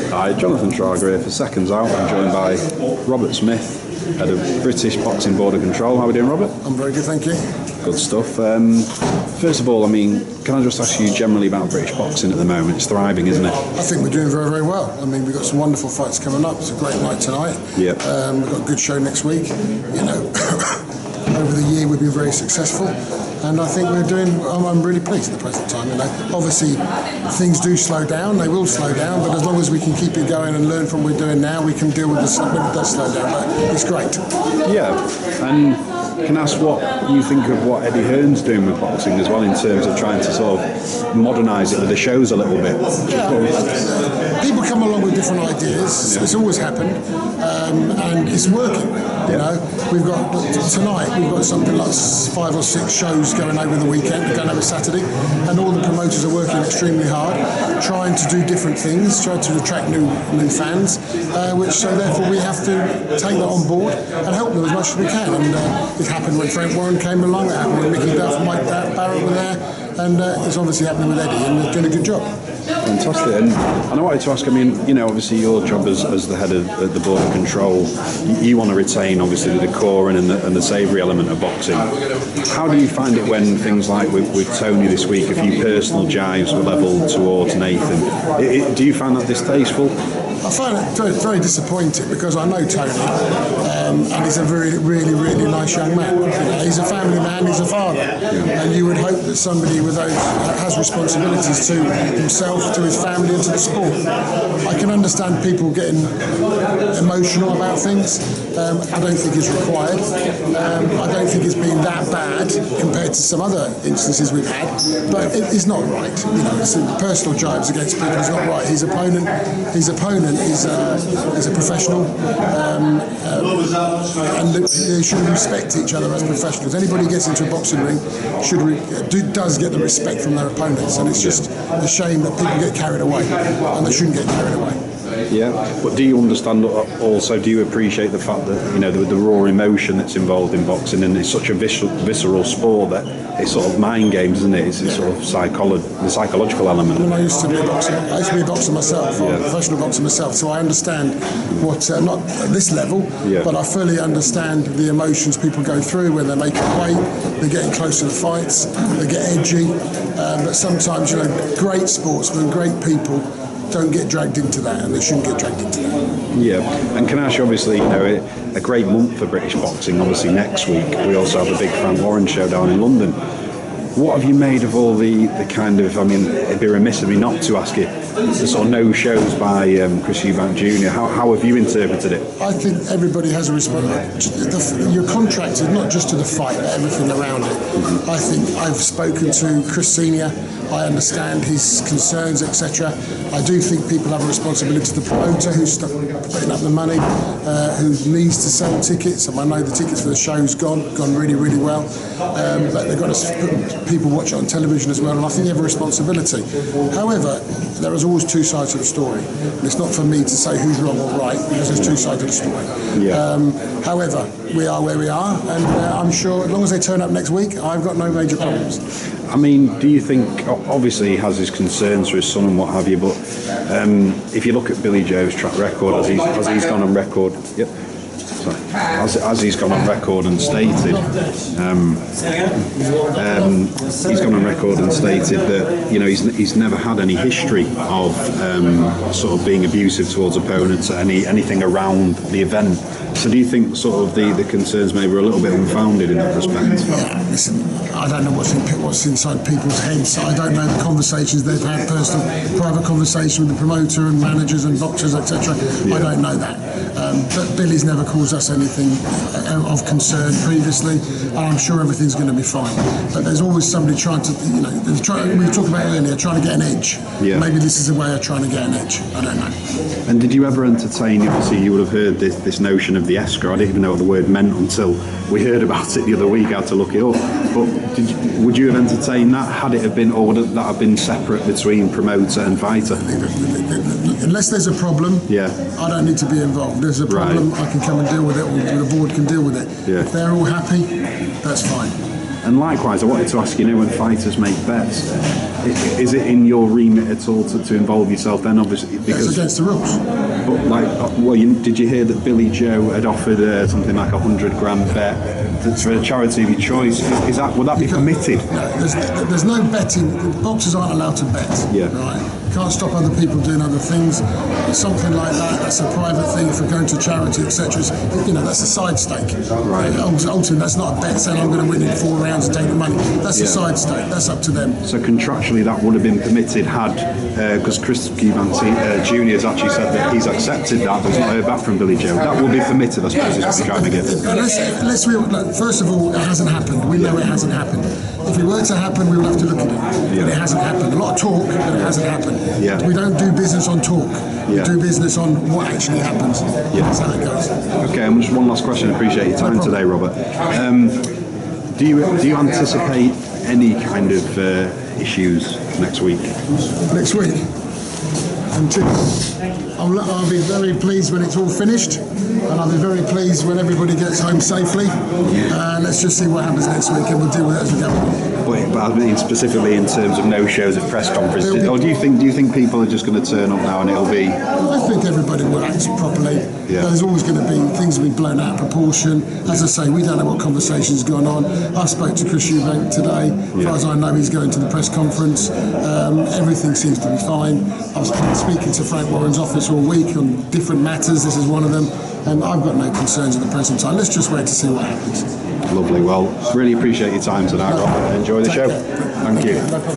Hi, Jonathan Shrager here for Seconds Out. I'm joined by Robert Smith, head of British Boxing Board of Control. How are we doing, Robert? I'm very good, thank you. Good stuff. First of all, I mean, can I just ask you generally about British boxing at the moment? It's thriving, isn't it? I think we're doing very, very well. I mean, we've got some wonderful fights coming up. It's a great night tonight. Yeah. We've got a good show next week. You know, over the year we've been very successful. And I think we're doing, I'm really pleased at the present time. You know, obviously things do slow down, they will slow down, but as long as we can keep it going and learn from what we're doing now, we can deal with when it does slow down. But it's great. Yeah, and can I ask what you think of what Eddie Hearn's doing with boxing as well, in terms of trying to sort of modernise it with the shows a little bit? Yeah, people come along with different ideas. It's always happened, and it's working. You know, we've got tonight. We've got something like 5 or 6 shows going over the weekend. We're going over Saturday, and all the promoters are working extremely hard, trying to do different things, trying to attract new fans. So therefore we have to take that on board and help them as much as we can. And it happened when Frank Warren came along. It happened when Mickey Duff, Mike Barrett were there, and it's obviously happening with Eddie, and they're doing a good job. Fantastic. And I wanted to ask, I mean, you know, obviously your job as the head of the Board of Control, you want to retain obviously the decorum and the savoury element of boxing. How do you find it when things like with Tony this week, a few personal jibes were levelled towards Nathan? Do you find that distasteful? I find it very, very disappointing because I know Tony, and he's a really, really, really nice young man. You know, he's a family man, he's a father, and you would hope that somebody with those has responsibilities to himself, to his family, and to the sport. I can understand people getting emotional about things. I don't think it's required. I don't think it's been that bad compared to some other instances we've had, but it's not right. You know, it's personal jibes against people. It's not right. His opponent is a professional, and they should respect each other as professionals. Anybody who gets into a boxing ring does get the respect from their opponents, and it's just a shame that people get carried away, and they shouldn't get carried away. Yeah, but do you understand also, do you appreciate the fact that, you know, the raw emotion that's involved in boxing, and it's such a visceral sport that it's sort of mind games, isn't it? It's sort of the psychological element. I mean, I used to be a boxer myself, a professional boxer myself, so I understand what, not at this level, but I fully understand the emotions people go through when they're making weight, they're getting close to the fights, they get edgy, but sometimes, you know, great sportsmen, great people don't get dragged into that, and they shouldn't get dragged into that. Yeah, and can I ask you, obviously, you know, a great month for British boxing. Obviously, next week we also have a big Frank Warren show down in London. What have you made of all the kind of, I mean, it'd be remiss of me not to ask you, the sort of no shows by Chris Eubank Junior. How have you interpreted it? I think everybody has a responsibility. You're contracted not just to the fight, but everything around it. I think I've spoken to Chris Senior. I understand his concerns, etc. I do think people have a responsibility to the promoter who's putting up the money, who needs to sell tickets. And I know the tickets for the show's gone really, really well. But they've got to put people watch it on television as well, and I think they have a responsibility. However, there is always two sides to the story. And it's not for me to say who's wrong or right, because there's two sides to the story. Yeah. However, we are where we are, and I'm sure as long as they turn up next week, I've got no major problems. I mean, do you think, obviously he has his concerns for his son and what have you, but if you look at Billy Joe's track record, as he's gone on record, as he's gone on record and stated, he's gone on record and stated that, you know, he's never had any history of sort of being abusive towards opponents or anything around the event. So do you think sort of the concerns maybe are a little bit unfounded in that respect? Yeah, listen, I don't know what's inside people's heads. I don't know the conversations they've had, personal, private conversation with the promoter and managers and boxers, etc. Yeah. I don't know that. But Billy's never caused us anything of concern previously, and I'm sure everything's going to be fine. But there's always somebody trying to, you know, we were talking about earlier, trying to get an edge. Yeah. Maybe this is a way of trying to get an edge. I don't know. And did you ever entertain, obviously you would have heard this notion of the escrow. I didn't even know what the word meant until we heard about it the other week. I had to look it up. But would you have entertained that had it have been, or would that have been separate between promoter and fighter? Unless there's a problem, I don't need to be involved. If there's a problem, I can come and deal with it, or the board can deal with it. Yeah. If they're all happy, that's fine. And likewise, I wanted to ask, when fighters make bets, is it in your remit at all to involve yourself then, obviously? Because it's against the rules. But did you hear that Billy Joe had offered something like £100,000 bet for a charity of your choice? Would that be permitted? No, there's no betting. Boxers aren't allowed to bet. Yeah. Right. Can't stop other people doing other things. Something like that's a private thing. If we're going to charity, etc., that's a side stake. Right. Ultimately, that's not a bet saying I'm going to win in 4 rounds and take the money. That's a side stake. That's up to them. So contractually, that would have been permitted because Chris Eubank Junior has actually said that he's accepted that, but he's not heard back from Billy Joe. That would be permitted, I suppose, is what you're trying to get. Look, first of all, it hasn't happened. We know it hasn't happened. If it were to happen, we will have to look at it. But it hasn't happened. A lot of talk, but it hasn't happened. Yeah. We don't do business on talk. We do business on what actually happens. That's how it goes. Okay, and just one last question. I appreciate your time today, Robert. Do you anticipate any kind of issues next week? Next week? I'll be very pleased when it's all finished, and I'll be very pleased when everybody gets home safely. Let's just see what happens next week, and we'll deal with it as we go. But I mean specifically in terms of no shows at press conferences, or do you think people are just going to turn up now and it'll be? I think everybody will act properly. Yeah. There's always going to be things will be blown out of proportion. As I say, we don't know what conversation's gone on. I spoke to Chris Eubank today. As far as I know, he's going to the press conference. Everything seems to be fine. I was speaking to Frank Warren's office all week on different matters. This is one of them. And I've got no concerns at the present time. Let's just wait to see what happens. Lovely. Well, really appreciate your time tonight, Robert. Enjoy the show. Thank you.